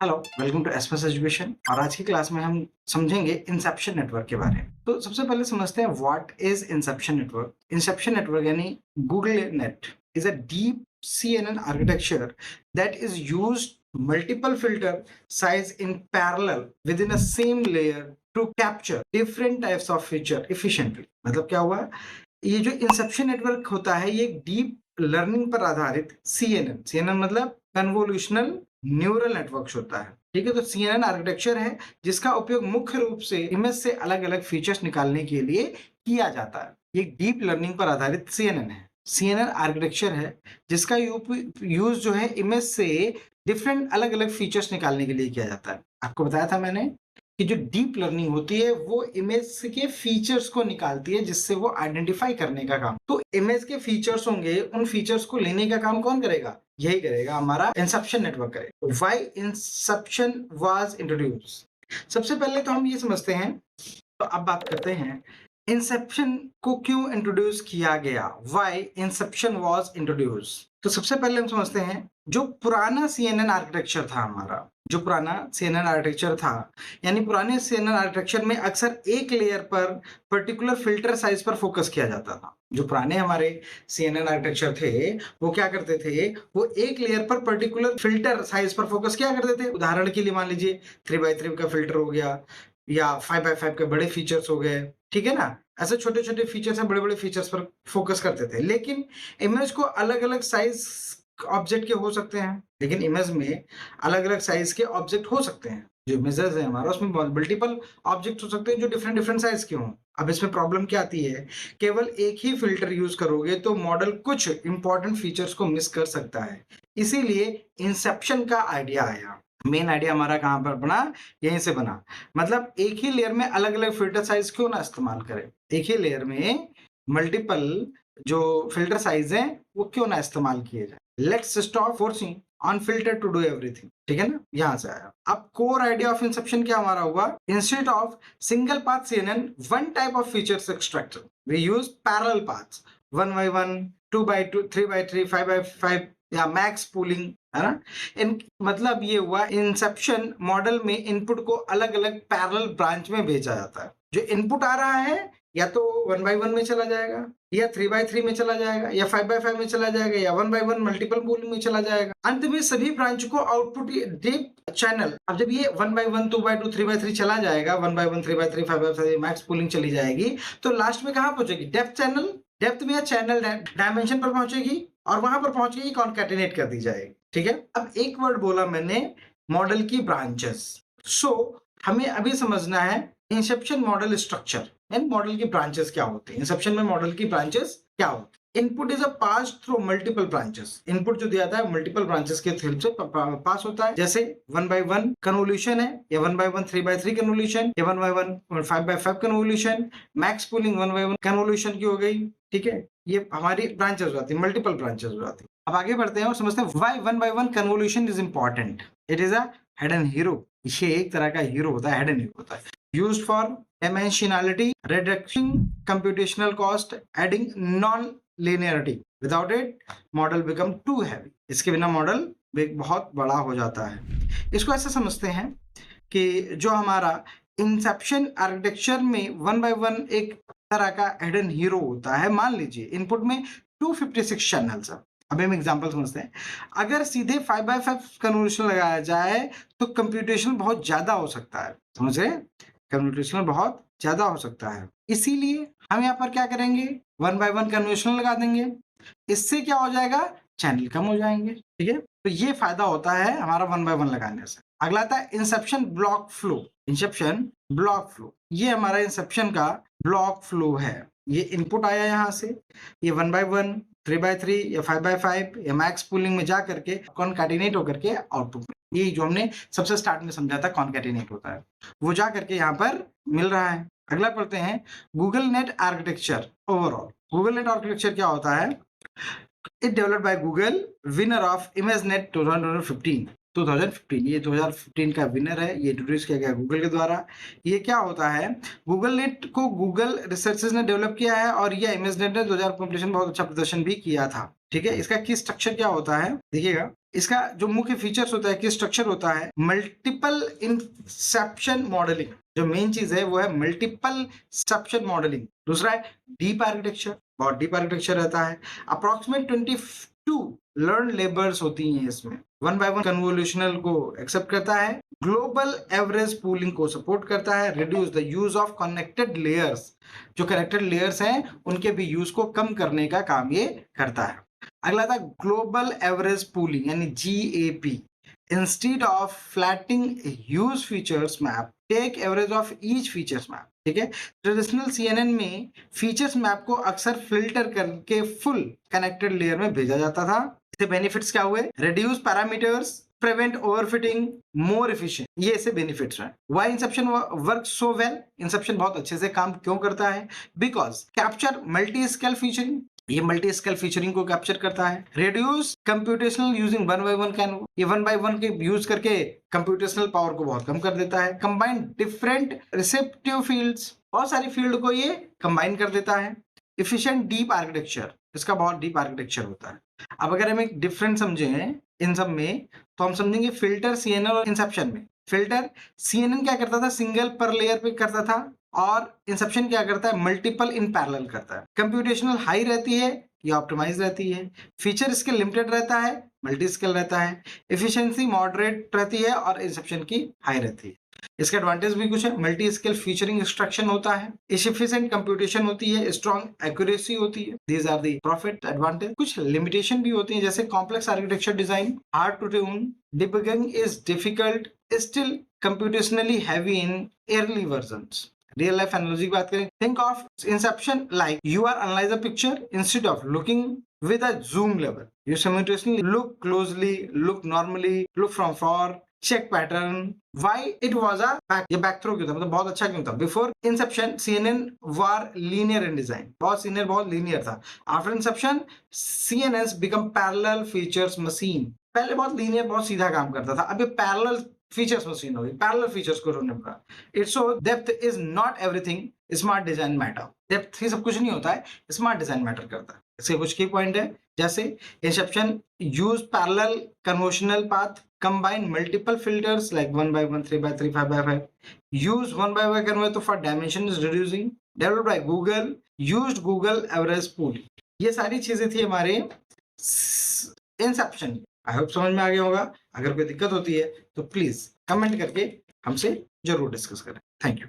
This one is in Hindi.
Hello, welcome to Espace education. और आज की क्लास में हम समझेंगे इंसेप्शन नेटवर्क के बारे में। तो सबसे पहले समझते हैं what is inception network. Inception network यानी Google net is a deep CNN architecture that is used multiple filter size in parallel within a same layer to capture different types of feature efficiently. मतलब क्या हुआ, ये जो इंसेप्शन नेटवर्क होता है ये डीप लर्निंग पर आधारित CNN मतलब कन्वोल्यूशनल न्यूरल नेटवर्क्स होता है। ठीक है, तो CNN आर्किटेक्चर है जिसका उपयोग मुख्य रूप से इमेज से अलग अलग फीचर्स निकालने के लिए किया जाता है। ये डीप लर्निंग पर आधारित CNN है। CNN आर्किटेक्चर है जिसका यूज जो है इमेज से डिफरेंट अलग अलग फीचर्स निकालने के लिए किया जाता है। आपको बताया था मैंने कि जो डीप लर्निंग होती है वो इमेज के फीचर्स को निकालती है जिससे वो आइडेंटिफाई करने का काम। तो इमेज के फीचर्स होंगे, उन फीचर्स को लेने का काम कौन करेगा? यही करेगा, हमारा इंसेप्शन नेटवर्क करेगा। Why Inception was introduce. सबसे पहले तो हम ये समझते हैं, तो अब बात करते हैं इंसेप्शन को क्यों इंट्रोड्यूस किया गया। Why Inception was introduce. तो सबसे पहले हम समझते हैं जो पुराना CNN आर्किटेक्चर था हमारा, जो पुराना CNN आर्किटेक्चर था, यानी पुराने CNN आर्किटेक्चर में अक्सर एक लेयर पर पर्टिकुलर फिल्टर साइज पर फोकस किया जाता था। जो पुराने हमारे CNN आर्किटेक्चर थे वो क्या करते थे, वो एक लेयर पर पर्टिकुलर फिल्टर साइज पर फोकस क्या करते थे। उदाहरण के लिए मान लीजिए 3x3 का फिल्टर हो गया या 5x5 के बड़े फीचर्स हो गए, ठीक है ना। ऐसे छोटे छोटे फीचर्स हैं, बड़े बड़े फीचर्स पर फोकस करते थे। लेकिन इमेज को अलग अलग साइज ऑब्जेक्ट के हो सकते हैं, लेकिन इमेज में अलग अलग साइज के ऑब्जेक्ट हो सकते हैं। जो इमेजेस है हमारा उसमें मल्टीपल ऑब्जेक्ट हो सकते हैं जो डिफरेंट डिफरेंट साइज के हों। अब इसमें प्रॉब्लम क्या आती है, केवल एक ही फिल्टर यूज करोगे तो मॉडल कुछ इंपॉर्टेंट फीचर्स को मिस कर सकता है। इसीलिए इंसेप्शन का आइडिया आया। मेन आइडिया हमारा कहाँ पर बना, यहीं से बना। मतलब एक ही लेयर में अलग अलग फिल्टर साइज क्यों ना इस्तेमाल करें, एक ही लेयर में मल्टीपल जो फिल्टर साइज हैं वो क्यों ना इस्तेमाल किए जाए। Let's stop forcing on filter to do everything. ठीक है ना, यहां से आया। अब कोर आइडिया ऑफ इंसेप्शन क्या हमारा हुआ, instead of single path CNN one type of features extractor we use parallel paths, 1x1, 2x2, 3x3, 5x5 या मैक्स पूलिंग, है ना। इन मतलब ये हुआ इंसेप्शन मॉडल में इनपुट को अलग अलग पैरेलल ब्रांच में भेजा जाता है। जो इनपुट आ रहा है या तो 1x1 में चला जाएगा या 3x3 में चला जाएगा या 5x5 में चला जाएगा या 1x1 मल्टीपल पूलिंग में चला जाएगा। अंत में सभी ब्रांच को आउटपुट डीप चैनल। अब जब ये 1x1, 2x2, 3x3 चला जाएगा, 1x1, 3x3, 5x5 max pooling चली जाएगी, तो लास्ट में कहां पहुंचेगी, डेप्थ चैनल, डेप्थ में या चैनल डायमेंशन पर पहुंचेगी और वहां पर पहुंच के कॉन्कैटिनेट कर दी जाएगी। ठीक है, अब एक वर्ड बोला मैंने, मॉडल की ब्रांचेस। सो हमें अभी समझना है Inception model structure and model की ब्रांचेस क्या होती है। इंसेप्शन में मॉडल की ब्रांचेस क्या होती है। Input is a pass through multiple branches. Input जो दिया जाता है मल्टीपल ब्रांचेस के थ्रू से पास होता है। जैसे 1x1 कन्वोल्यूशन है या 1x1 3x3 कन्वोल्यूशन या 1x1 5x5 convolution, max pooling 1x1 convolution की हो गई। ठीक है, ये हमारी ब्रांचेस हो जाती है, मल्टीपल ब्रांचेस हो जाती है। अब आगे बढ़ते हैं और समझते हैं why 1x1 convolution is important. It is a hidden hero. ये एक तरह का हीरो होता है, हिडन हीरो होता है। Used for dimensionality, reduction, computational cost, adding non linearity. Without it, model become too heavy. इसके बिना मॉडल बहुत बड़ा हो जाता है। इसको ऐसे समझते हैं कि जो हमारा इंसेप्शन आर्किटेक्चर में 1x1 एक तरह का हिडन हीरो होता है। मान लीजिए इनपुट में 256 चैनल्स है। अब हम एग्जांपल समझते हैं। अगर सीधे 5x5 कन्वोल्यूशन लगाया जाए तो कंप्यूटेशन बहुत ज्यादा हो सकता है। समझ रहे हैं, कंप्यूटेशन बहुत ज्यादा हो सकता है। इसीलिए हम यहाँ पर क्या करेंगे, 1x1 कन्वोल्यूशन लगा देंगे। इससे क्या हो जाएगा, चैनल कम हो जाएंगे। ठीक है, तो ये फायदा होता है हमारा 1x1 लगाने से। अगला आता है Inception block flow. Inception block flow, ये हमारा इंसेप्शन का ब्लॉक फ्लो है। ये इनपुट आया यहाँ से, ये 1x1, 3x3 या 5x5 या मैक्स पूलिंग में जा करके कॉन्कैटिनेट होकर के आउटपुट में, ये जो हमने सबसे स्टार्ट में समझा था कॉन्कैटिनेट होता है, वो जा करके यहाँ पर मिल रहा है। अगला पढ़ते हैं Google net architecture overall. Google net architecture क्या होता है, it developed by Google, winner of ImageNet 2015। ये 2015 का विनर है, ये इंट्रोड्यूस किया गया गूगल के द्वारा। ये क्या होता है, गूगल नेट को गूगल रिसर्चेस ने डेवलप किया है और ये इमेजनेट ने 2000 पब्लिकेशन बहुत अच्छा प्रदर्शन भी किया था। ठीक है, इसका की स्ट्रक्चर क्या होता है देखिएगा। इसका जो मुख्य फीचर्स होता है कि स्ट्रक्चर होता है मल्टीपल इंसेप्शन मॉडलिंग, जो मेन चीज है वो है मल्टीपल इंसेप्शन मॉडलिंग। दूसरा है डीप आर्किटेक्चर, बहुत डीप आर्किटेक्चर रहता है। अप्रोक्सीमेट 22 लर्न लेबर्स होती हैं इसमें। वन बाय वन कन्वोल्यूशनल को एक्सेप्ट करता है, ग्लोबल एवरेज पूलिंग को सपोर्ट करता है, reduce the use of connected layers, जो कनेक्टेड लेयर्स हैं उनके भी यूज को कम करने का काम ये करता है। अगला था ग्लोबल एवरेज पूलिंग यानी GAP। Instead of flatting huge features map, take average of each features map. ठीक है, ट्रेडिशनल CNN में फीचर्स मैप को अक्सर फिल्टर करके फुल कनेक्टेड लेयर में भेजा जाता था। इससे बेनिफिट्स क्या हुए? Reduce parameters, prevent overfitting, more efficient, ये ऐसे बेनिफिट्स हैं। Why Inception work so well? Inception बहुत अच्छे से काम क्यों करता है? Because capture multi scale featuring, ये मल्टी स्केल फीचरिंग को कैप्चर करता है। Reduce computational using one by one can, ये वन बाय वन के यूज करके कंप्यूटेशनल पावर को बहुत कम कर देता है। कंबाइन डिफरेंट रिसेप्टिव फील्ड्स, बहुत सारी फील्ड को ये कंबाइन कर देता है। इफिशिएंट डीप आर्किटेक्चर, इसका बहुत डीप आर्किटेक्चर होता है। अब अगर हम एक डिफरेंट समझें इन सब में तो हम समझेंगे फिल्टर, CNN और इंसेप्शन में। फिल्टर CNN क्या करता था? सिंगल पर लेयर पे करता था, और इंसेप्शन क्या करता है? मल्टीपल इन पैरेलल करता है। कंप्यूटेशनल हाई रहती है या ऑप्टिमाइज रहती है। फीचर स्केल लिमिटेड रहता है, मल्टी स्केल रहता है। एफिशिएंसी मॉडरेट रहती है और इंसेप्शन की हाई रहती है। इसका एडवांटेज भी कुछ है, मल्टी स्केल फीचरिंग इंस्ट्रक्शन होता है, एफिशिएंट कंप्यूटेशन होती है, स्ट्रॉन्ग एक्यूरेसी होती है। These are the profit advantage. कुछ लिमिटेशन भी होती है जैसे complex architecture design, hard to tune, debugging is difficult, still computationally heavy in early versions. Real life analogy की बात करें, think of inception like you are analyze a picture instead of looking with a zoom level. You simultaneously look closely, look normally, look from far, check pattern. Why it was a back, ये back throw क्यों था? मतलब बहुत अच्छा क्यों था? Before Inception, CNN were linear in design. बहुत senior, बहुत linear था. After Inception, CNNs become parallel features machine. पहले बहुत linear, बहुत सीधा काम करता था. अब ये parallel फीचर्स मशीन होगी, पैरेलल फीचर्स को ढूंढने का। It's so depth is not everything, smart design matter. Depth ही सब कुछ नहीं होता है, स्मार्ट डिजाइन मैटर करता है। इसके कुछ की पॉइंट है जैसे Inception use parallel convolutional path, combine multiple filters like 1 by 1, 3 by 3, 5 by 5, use 1 by 1 convert for dimension is reducing, developed by Google, used Google average pool. ये सारी चीजें थी हमारे इंसेप्शन। आई होप समझ में आ गया होगा। अगर कोई दिक्कत होती है तो प्लीज कमेंट करके हमसे जरूर डिस्कस करें। Thank you.